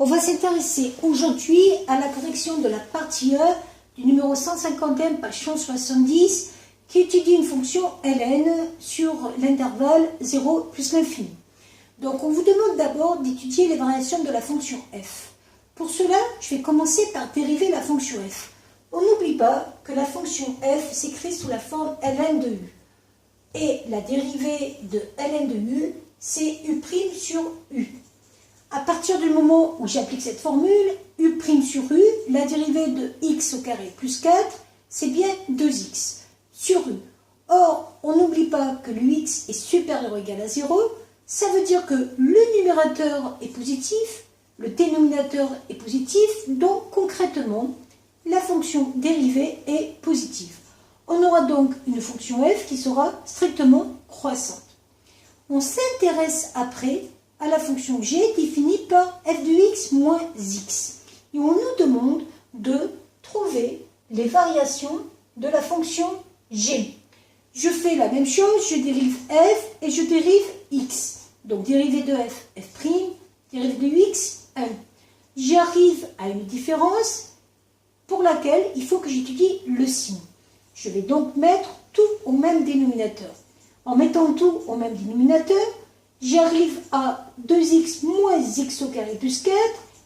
On va s'intéresser aujourd'hui à la correction de la partie E du numéro 151, page 170, qui étudie une fonction ln sur l'intervalle 0 plus l'infini. Donc on vous demande d'abord d'étudier les variations de la fonction f. Pour cela, je vais commencer par dériver la fonction f. On n'oublie pas que la fonction f s'écrit sous la forme ln de u. Et la dérivée de ln de u, c'est u' sur u. À partir du moment où j'applique cette formule, u' sur u, la dérivée de x au carré plus 4, c'est bien 2x sur u. Or, on n'oublie pas que l'ux est supérieur ou égal à 0, ça veut dire que le numérateur est positif, le dénominateur est positif, donc concrètement, la fonction dérivée est positive. On aura donc une fonction f qui sera strictement croissante. On s'intéresse après à la fonction g définie par f de x moins x. Et on nous demande de trouver les variations de la fonction g. Je fais la même chose, je dérive f et je dérive x. Donc dérivée de f, f', dérivée de x, 1. J'arrive à une différence pour laquelle il faut que j'étudie le signe. Je vais donc mettre tout au même dénominateur. En mettant tout au même dénominateur, j'arrive à 2x moins x au carré plus 4,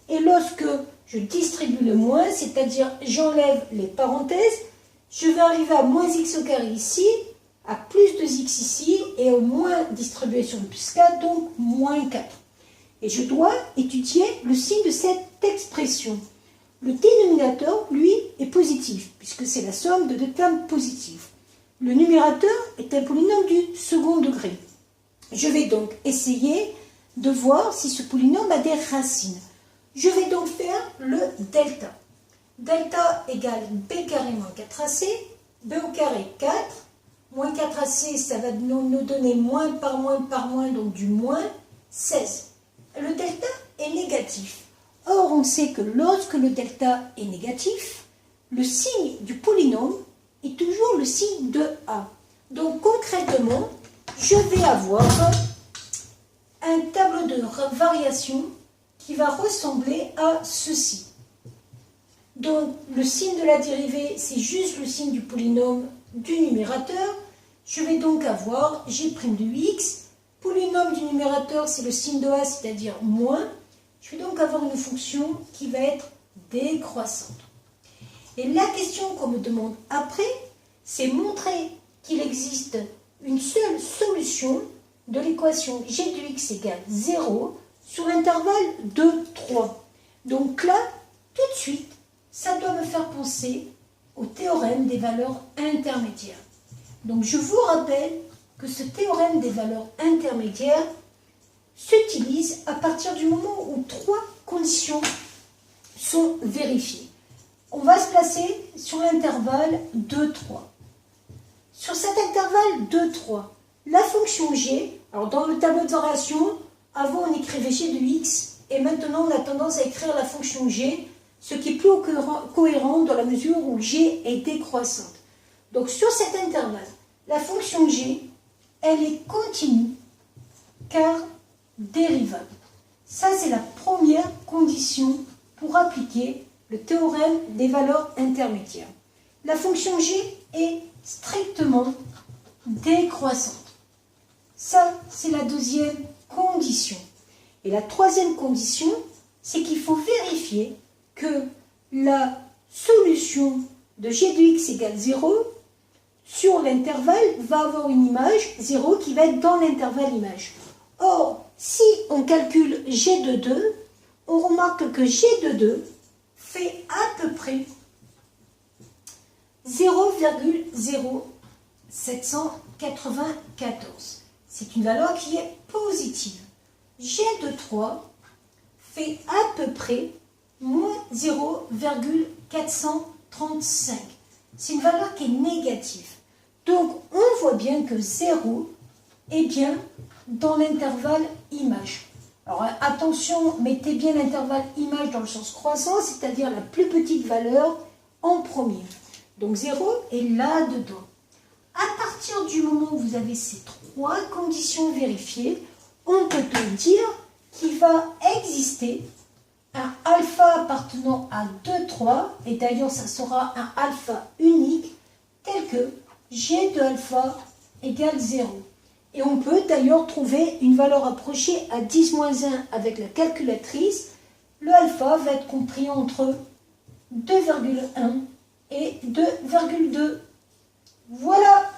et lorsque je distribue le moins, c'est-à-dire j'enlève les parenthèses, je vais arriver à moins x au carré ici, à plus 2x ici, et au moins distribué sur le plus 4, donc moins 4. Et je dois étudier le signe de cette expression. Le dénominateur, lui, est positif, puisque c'est la somme de deux termes positifs. Le numérateur est un polynôme du second degré. Je vais donc essayer de voir si ce polynôme a des racines. Je vais donc faire le delta. Delta égale b carré moins 4ac, b au carré 4, moins 4ac, ça va nous donner moins, donc du moins 16. Le delta est négatif. Or, on sait que lorsque le delta est négatif, le signe du polynôme est toujours le signe de a. Donc concrètement, je vais avoir un tableau de variation qui va ressembler à ceci. Donc le signe de la dérivée, c'est juste le signe du polynôme du numérateur. Je vais donc avoir g' de x. Polynôme du numérateur, c'est le signe de a, c'est-à-dire moins. Je vais donc avoir une fonction qui va être décroissante. Et la question qu'on me demande après, c'est montrer qu'il existe une seule solution de l'équation g de x égale 0 sur l'intervalle de 3. Donc là, tout de suite, ça doit me faire penser au théorème des valeurs intermédiaires. Donc je vous rappelle que ce théorème des valeurs intermédiaires s'utilise à partir du moment où trois conditions sont vérifiées. On va se placer sur l'intervalle 2, 3. Sur cet intervalle 2, 3, la fonction g, alors dans le tableau de variation, avant on écrivait g de x, et maintenant on a tendance à écrire la fonction g, ce qui est plus cohérent dans la mesure où g est décroissante. Donc sur cet intervalle, la fonction g, elle est continue, car dérivable. Ça, c'est la première condition pour appliquer le théorème des valeurs intermédiaires. La fonction g est strictement décroissante. Ça, c'est la deuxième condition. Et la troisième condition, c'est qu'il faut vérifier que la solution de g de x égale 0 sur l'intervalle va avoir une image 0 qui va être dans l'intervalle image. Or, si on calcule g de 2, on remarque que g de 2 fait à peu près 0,0794. C'est une valeur qui est positive. G de 3 fait à peu près moins 0,435. C'est une valeur qui est négative. Donc, on voit bien que 0 est bien dans l'intervalle image. Alors attention, mettez bien l'intervalle image dans le sens croissant, c'est-à-dire la plus petite valeur en premier. Donc 0 est là-dedans. À partir du moment où vous avez ces trois conditions vérifiées, on peut donc dire qu'il va exister un alpha appartenant à 2, 3, et d'ailleurs ça sera un alpha unique, tel que G de alpha égale 0. Et on peut d'ailleurs trouver une valeur approchée à 10-1 avec la calculatrice. Le alpha va être compris entre 2,1 et 2,2. Voilà!